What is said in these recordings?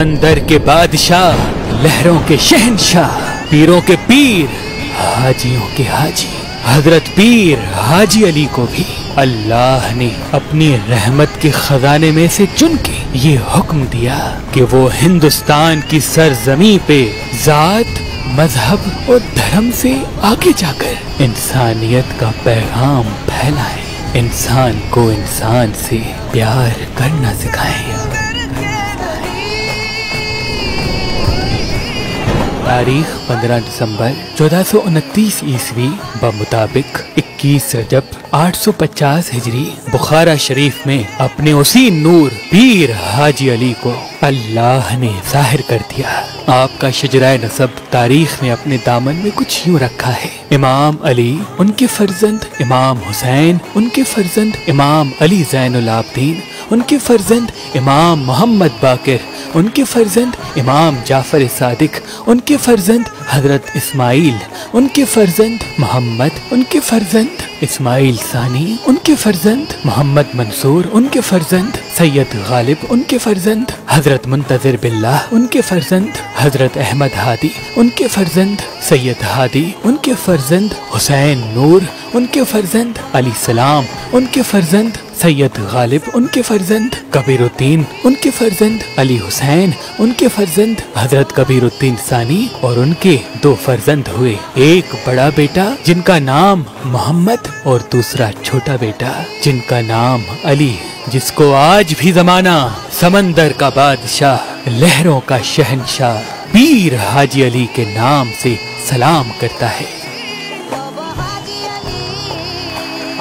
अंदर के बादशाह, लहरों के शहंशाह, पीरों के पीर, हाजियों के हाजी, हजरत पीर हाजी अली को भी अल्लाह ने अपनी रहमत के खजाने में से चुन के ये हुक्म दिया कि वो हिंदुस्तान की सरजमी पे जात, मजहब और धर्म से आगे जाकर इंसानियत का पैगाम फैलाएं, इंसान को इंसान से प्यार करना सिखाएं। तारीख 15 दिसंबर 1429 ईस्वी बमुताबिक 21 रजब 850 हिजरी बुखारा शरीफ में अपने उसी नूर पीर हाजी अली को अल्लाह ने जाहिर कर दिया। आपका शजराए नसब तारीख में अपने दामन में कुछ यूँ रखा है। इमाम अली, उनके फर्जंद इमाम हुसैन, उनके फर्जंद इमाम अली ज़ैनुल आबदीन, उनके फर्जंद इमाम मोहम्मद बाकिर, उनके फर्जंद इमाम जाफर सादिक, उनके फर्जंद हजरत इस्माइल, उनके फर्जंद मोहम्मद, उनके फर्जंद इस्माइल सानी, उनके फर्जंद मोहम्मद मंसूर, उनके फर्जंद सैयद गालिब, उनके फर्जंद हजरत मुंतजिर बिल्लाह, उनके फर्जंद हजरत अहमद हादी, उनके फर्जंद सैयद हादी, उनके फर्जंद हुसैन नूर, उनके फर्जंद अली सलाम, उनके फर्जंद सैयद गालिब, उनके फर्जंद कबीरुद्दीन, उनके फर्जंद अली हुसैन, उनके फर्जंद हजरत कबीरुद्दीन सानी और उनके दो फर्जंद हुए। एक बड़ा बेटा जिनका नाम मोहम्मद और दूसरा छोटा बेटा जिनका नाम अली, जिसको आज भी जमाना समंदर का बादशाह, लहरों का शहंशाह पीर हाजी अली के नाम से सलाम करता है।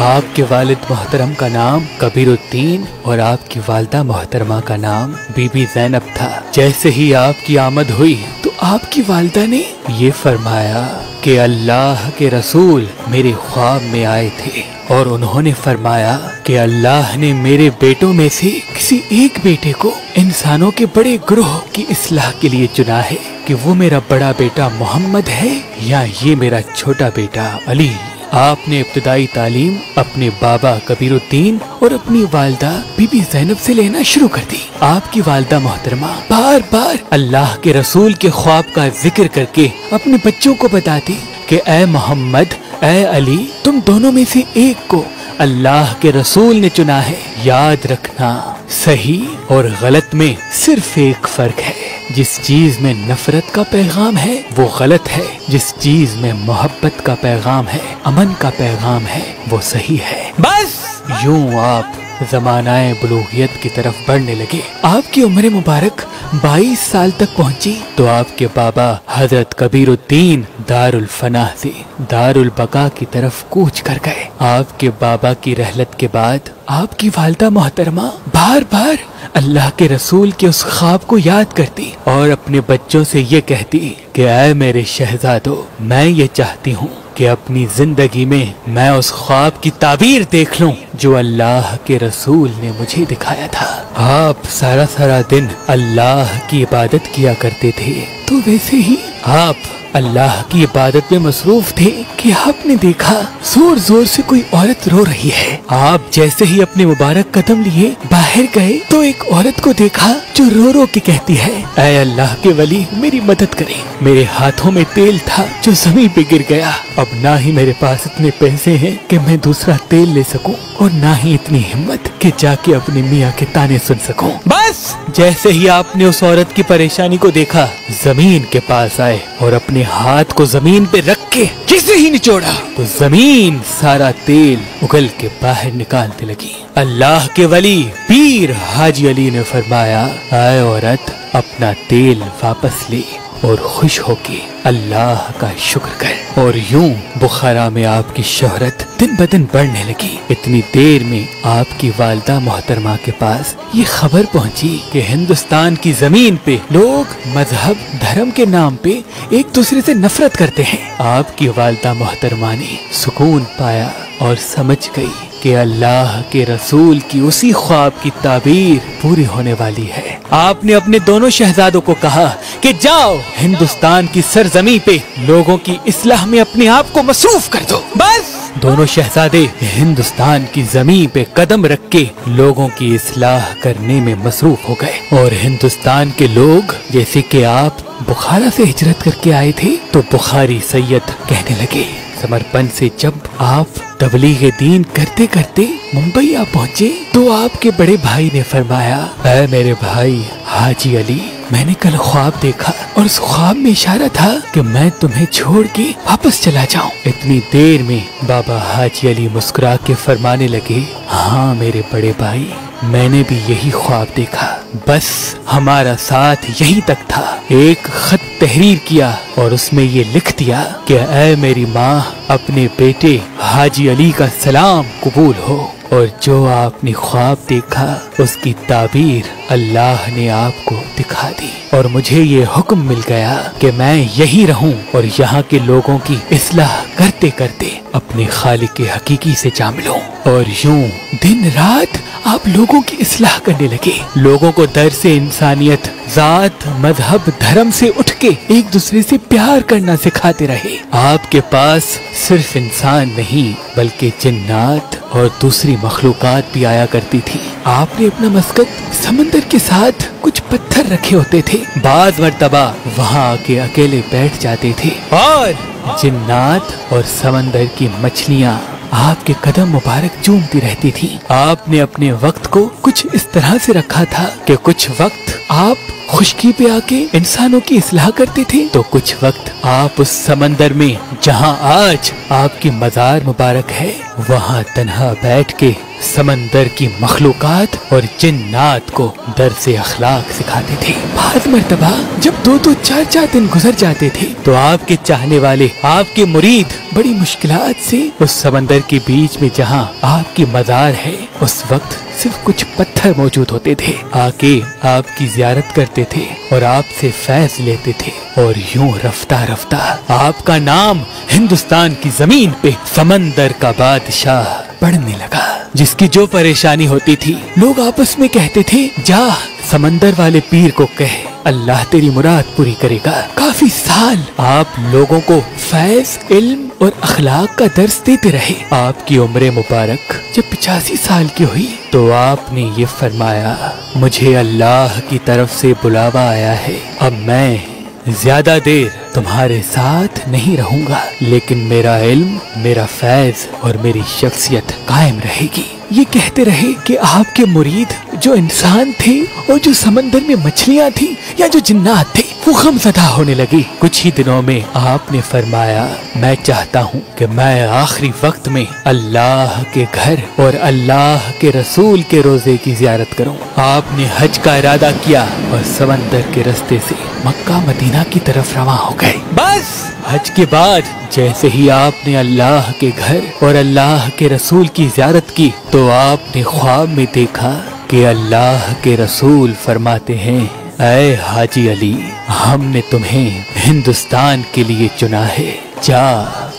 आपके वालिद मोहतरम का नाम कबीरुद्दीन और आपकी वालदा मोहतरमा का नाम बीबी ज़ैनब था। जैसे ही आपकी आमद हुई तो आपकी वालदा ने ये फरमाया कि अल्लाह के रसूल मेरे ख्वाब में आए थे और उन्होंने फरमाया कि अल्लाह ने मेरे बेटों में से किसी एक बेटे को इंसानों के बड़े ग्रोह की इस्लाह के लिए चुना है कि वो मेरा बड़ा बेटा मोहम्मद है या ये मेरा छोटा बेटा अली। आपने इब्तिदाई तालीम अपने बाबा कबीरुद्दीन और अपनी वालदा बीबी ज़ैनब से लेना शुरू कर दी। आपकी वालदा मोहतरमा बार बार अल्लाह के रसूल के ख्वाब का जिक्र करके अपने बच्चों को बताती कि ए मोहम्मद, ए अली, तुम दोनों में से एक को अल्लाह के रसूल ने चुना है। याद रखना, सही और गलत में सिर्फ एक फर्क है। जिस चीज में नफरत का पैगाम है वो गलत है, जिस चीज में मोहब्बत का पैगाम है, अमन का पैगाम है, वो सही है। बस यूं आप ज़मानाए बुलूगियत की तरफ बढ़ने लगे। आपकी उम्र मुबारक 22 साल तक पहुंची तो आपके बाबा हजरत कबीरुद्दीन दारुल फनाह से दारुल बका की तरफ कूच कर गए। आपके बाबा की रहलत के बाद आपकी वालदा मोहतरमा बार बार अल्लाह के रसूल के उस ख्वाब को याद करती और अपने बच्चों से ये कहती कि ऐ मेरे शहजादो, मैं ये चाहती हूँ कि अपनी जिंदगी में मैं उस ख्वाब की ताबीर देख लूं जो अल्लाह के रसूल ने मुझे दिखाया था। आप सारा सारा दिन अल्लाह की इबादत किया करते थे, तो वैसे ही आप अल्लाह की इबादत में मसरूफ थे कि आपने देखा जोर जोर से कोई औरत रो रही है। आप जैसे ही अपने मुबारक कदम लिए बाहर गए तो एक औरत को देखा जो रो रो के कहती है, ऐ अल्लाह के वली, मेरी मदद करें। मेरे हाथों में तेल था जो जमीन पे गिर गया। अब ना ही मेरे पास इतने पैसे हैं कि मैं दूसरा तेल ले सकूं और ना ही इतनी हिम्मत कि जाके अपने मियाँ के ताने सुन सकूं। बस जैसे ही आपने उस औरत की परेशानी को देखा, जमीन के पास आए और अपने हाथ को जमीन पे रख के जिसे ही निचोड़ा तो जमीन सारा तेल उगल के बाहर निकालने लगी। अल्लाह के वली पीर हाजी अली ने फरमाया, आए औरत, अपना तेल वापस ले और खुश होके अल्लाह का शुक्र कर। और यूं बुखारा में आपकी शोहरत दिन ब दिन बढ़ने लगी। इतनी देर में आपकी वालदा मोहतरमा के पास ये खबर पहुंची कि हिंदुस्तान की जमीन पे लोग मजहब, धर्म के नाम पे एक दूसरे से नफरत करते हैं। आपकी वालदा मोहतरमा ने सुकून पाया और समझ गई कि अल्लाह के रसूल की उसी ख्वाब की ताबीर पूरी होने वाली है। आपने अपने दोनों शहजादों को कहा कि जाओ हिंदुस्तान की सरजमी पे लोगों की इस्लाह में अपने आप को मसरूफ कर दो। बस दोनों शहजादे हिंदुस्तान की जमीन पे कदम रख के लोगों की इस्लाह करने में मसरूफ हो गए। और हिंदुस्तान के लोग, जैसे कि आप बुखारा से हिजरत करके आए थे, तो बुखारी सैयद कहने लगे। समरपन से जब आप तबलीग दीन करते करते मुंबई आ पहुँचे तो आपके बड़े भाई ने फरमाया, ऐ मेरे भाई हाजी अली, मैंने कल ख्वाब देखा और उस ख्वाब में इशारा था कि मैं तुम्हें छोड़ के वापस चला जाऊं। इतनी देर में बाबा हाजी अली मुस्कुरा के फरमाने लगे, हाँ मेरे बड़े भाई, मैंने भी यही ख्वाब देखा, बस हमारा साथ यहीं तक था। एक खत तहरीर किया और उसमें ये लिख दिया कि ऐ मेरी माँ, अपने बेटे हाजी अली का सलाम कबूल हो, और जो आपने ख्वाब देखा उसकी ताबीर अल्लाह ने आपको दिखा दी, और मुझे ये हुक्म मिल गया कि मैं यही रहूं और यहाँ के लोगों की इस्लाह करते करते अपने खालिक के हकीकी से जा मिलूं। और यूं दिन रात आप लोगों की इस्लाह करने लगे, लोगों को दर से इंसानियत, जात, मजहब, धर्म से उठ के एक दूसरे से प्यार करना सिखाते रहे। आपके पास सिर्फ इंसान नहीं बल्कि जिन्नात और दूसरी मखलूकात भी आया करती थी। आपने अपना मस्कत समंदर के साथ कुछ पत्थर रखे होते थे, बाज मर्तबा वहाँ आके अकेले बैठ जाते थे और जिन्नात और समंदर की मछलियाँ आपके कदम मुबारक चूमती रहती थी। आपने अपने वक्त को कुछ इस तरह से रखा था कि कुछ वक्त आप खुशकी पे आके इंसानों की इस्लाह करते थे, तो कुछ वक्त आप उस समंदर में जहाँ आज आपकी मजार मुबारक है वहाँ तन्हा बैठ के समंदर की मखलूकात और जिन्नात को दर्स अखलाक सिखाते थे। बाद मर्तबा जब 2-2, 4-4 दिन गुजर जाते थे तो आपके चाहने वाले, आपके मुरीद बड़ी मुश्किलात से उस समंदर के बीच में जहाँ आपकी मजार है उस वक्त सिर्फ कुछ पत्थर मौजूद होते थे, आके आपकी जियारत करते थे और आपसे फैज लेते थे। और यूं रफ्ता रफ्ता आपका नाम हिंदुस्तान की जमीन पे समंदर का बादशाह पढ़ने लगा। जिसकी जो परेशानी होती थी लोग आपस में कहते थे, जा समंदर वाले पीर को कह, अल्लाह तेरी मुराद पूरी करेगा। काफी साल आप लोगों को फैज, इल्म और अखलाक का दर्स देते रहे। आपकी उम्र मुबारक जब 85 साल की हुई तो आपने ये फरमाया, मुझे अल्लाह की तरफ से बुलावा आया है, अब मैं ज्यादा देर तुम्हारे साथ नहीं रहूंगा, लेकिन मेरा इल्म, मेरा फैज और मेरी शख्सियत कायम रहेगी। ये कहते रहे कि आपके मुरीद जो इंसान थे और जो समंदर में मछलियाँ थी या जो जिन्नात थे वो गमज़दा होने लगी। कुछ ही दिनों में आपने फरमाया, मैं चाहता हूँ कि मैं आखिरी वक्त में अल्लाह के घर और अल्लाह के रसूल के रोजे की जियारत करूँ। आपने हज का इरादा किया और समंदर के रास्ते से मक्का मदीना की तरफ रवाना हो गए। बस हज के बाद जैसे ही आपने अल्लाह के घर और अल्लाह के रसूल की जियारत की तो आपने ख्वाब में देखा कि अल्लाह के रसूल फरमाते हैं, ऐ हाजी अली, हमने तुम्हें हिंदुस्तान के लिए चुना है, जा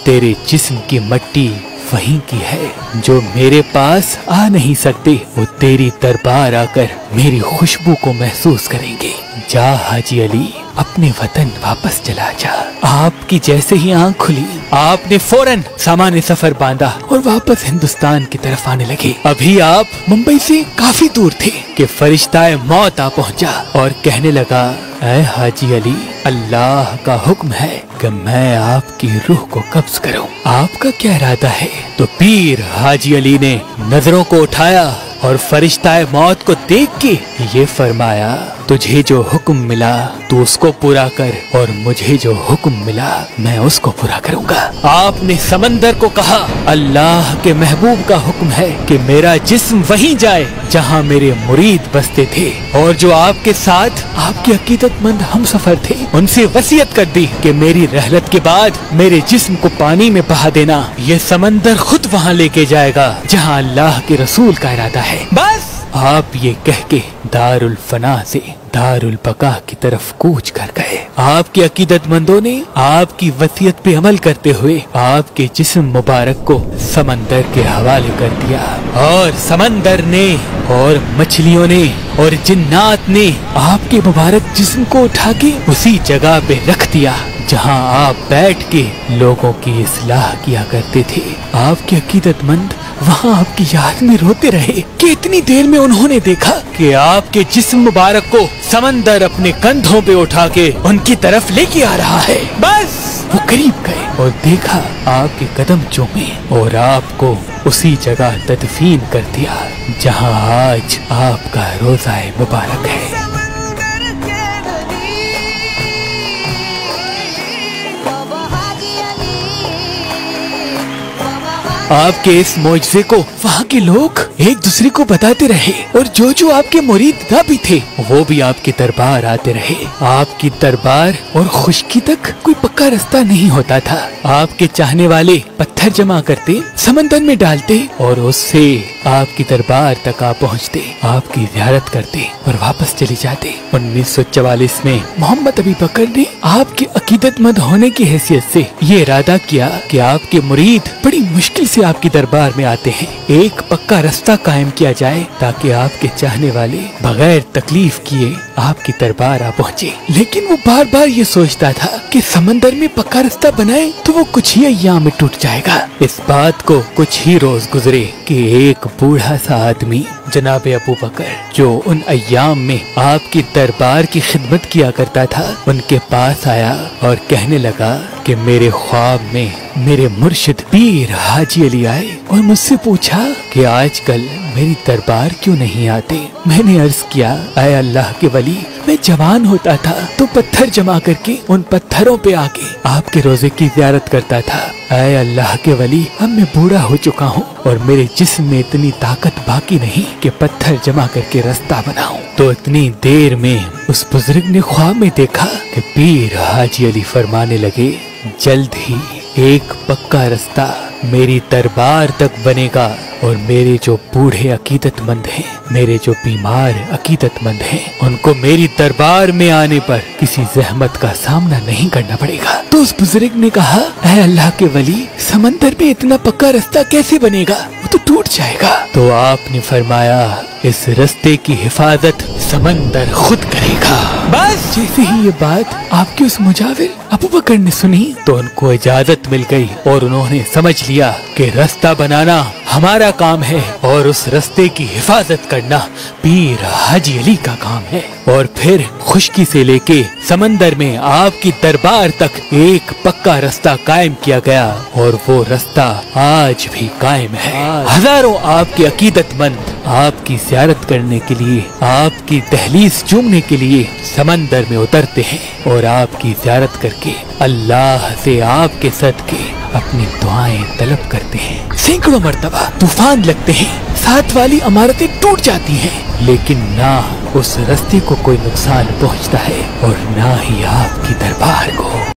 तेरे जिस्म की मट्टी वहीं की है, जो मेरे पास आ नहीं सकते वो तेरी दरबार आकर मेरी खुशबू को महसूस करेंगे। जा हाजी अली, अपने वतन वापस चला जा। आपकी जैसे ही आंख खुली आपने फौरन सामान सफर बांधा और वापस हिंदुस्तान की तरफ आने लगे। अभी आप मुंबई से काफी दूर थे कि फरिश्ताए मौत आ पहुंचा और कहने लगा, ऐ हाजी अली, अल्लाह का हुक्म है कि मैं आपकी रूह को कब्ज करूं, आपका क्या इरादा है? तो पीर हाजी अली ने नजरों को उठाया और फरिश्ताए मौत को देख के ये फरमाया, तुझे जो हुक्म मिला तू उसको पूरा कर और मुझे जो हुक्म मिला मैं उसको पूरा करूंगा। आपने समंदर को कहा, अल्लाह के महबूब का हुक्म है कि मेरा जिस्म वहीं जाए जहां मेरे मुरीद बसते थे, और जो आपके साथ आपके अकीदतमंद हम सफर थे उनसे वसीयत कर दी कि मेरी रहलत के बाद मेरे जिस्म को पानी में बहा देना। ये समंदर खुद वहाँ लेके जाएगा जहाँ अल्लाह के रसूल का इरादा है। बस आप ये कह के दारुल फना से दारुल बका की तरफ कूच कर गए। आपके अकीदतमंदों ने आपकी वसीयत पे अमल करते हुए आपके जिस्म मुबारक को समंदर के हवाले कर दिया, और समंदर ने और मछलियों ने और जिन्नात ने आपके मुबारक जिस्म को उठा के उसी जगह पे रख दिया जहां आप बैठ के लोगों की इस्लाह किया करते थे। आपके अकीदतमंद वहाँ आपकी याद में रोते रहे कि इतनी देर में उन्होंने देखा कि आपके जिस्म मुबारक को समंदर अपने कंधों पे उठा के उनकी तरफ लेके आ रहा है। बस वो करीब गए और देखा आपके कदम चूमे और आपको उसी जगह तदफीन कर दिया जहाँ आज आपका रोज़ाए मुबारक है। आपके इस मौजज़े को वहाँ के लोग एक दूसरे को बताते रहे, और जो जो आपके मुरीद ना भी थे वो भी आपके दरबार आते रहे। आपकी दरबार और खुशकी तक कोई पक्का रास्ता नहीं होता था। आपके चाहने वाले पत्थर जमा करते, समंदर में डालते और उससे आपकी दरबार तक आ पहुँचते, आपकी ज़ियारत करते और वापस चले जाते। 1944 में मोहम्मद अबी बकर ने आपके अकीदतमंद होने की हैसियत से ये इरादा किया कि आपके मुरीद बड़ी मुश्किल से आपके दरबार में आते हैं, एक पक्का रास्ता कायम किया जाए ताकि आपके चाहने वाले बगैर तकलीफ किए आपके दरबार आ पहुँचे। लेकिन वो बार बार ये सोचता था कि समंदर में पक्का रास्ता बनाए तो वो कुछ ही अय्याम में टूट जाएगा। इस बात को कुछ ही रोज गुजरे कि एक बूढ़ा सा आदमी जनाब अबू बकर, जो उन अय्याम में आपके दरबार की खिदमत किया करता था, उनके पास आया और कहने लगा कि मेरे ख्वाब में मेरे मुर्शिद पीर हाजी अली आए और मुझसे पूछा कि आजकल मेरी दरबार क्यों नहीं आते। मैंने अर्ज किया, ऐ अल्लाह के वली, मैं जवान होता था तो पत्थर जमा करके उन पत्थरों पे आके आपके रोजे की ज़ियारत करता था। ऐ अल्लाह के वली, अब मैं बूढ़ा हो चुका हूँ और मेरे जिस्म में इतनी ताकत बाकी नहीं कि पत्थर जमा करके रास्ता बनाऊं। तो इतनी देर में उस बुजुर्ग ने ख्वाब में देखा कि पीर हाजी अली फरमाने लगे, जल्द ही एक पक्का रास्ता मेरी दरबार तक बनेगा और मेरे जो बूढ़े अकीदतमंद हैं, मेरे जो बीमार अकीदतमंद हैं, उनको मेरी दरबार में आने पर किसी जहमत का सामना नहीं करना पड़ेगा। तो उस बुजुर्ग ने कहा, ऐ अल्लाह के वली, समंदर में इतना पक्का रास्ता कैसे बनेगा, वो तो टूट जाएगा। तो आपने फरमाया, इस रास्ते की हिफाजत समंदर खुद करेगा। बस जैसे ही ये बात आपके उस मुजाविर अबू बकर ने सुनी तो उनको इजाजत मिल गई और उन्होंने समझ लिया कि रास्ता बनाना हमारा काम है और उस रास्ते की हिफाजत करना पीर हाजी अली का काम है। और फिर खुशकी से लेके समंदर में आपकी दरबार तक एक पक्का रास्ता कायम किया गया और वो रास्ता आज भी कायम है। हजारों आपके अकीदतमंद आपकी ज़ियारत करने के लिए, आपकी दहलीज चूमने के लिए समंदर में उतरते हैं और आपकी ज़ियारत करके अल्लाह से आपके सदके अपनी दुआएं तलब करते हैं। सैकड़ों मर्तबा तूफान लगते हैं, साथ वाली इमारतें टूट जाती हैं, लेकिन ना उस रास्ते को कोई नुकसान पहुंचता है और ना ही आपकी दरबार को।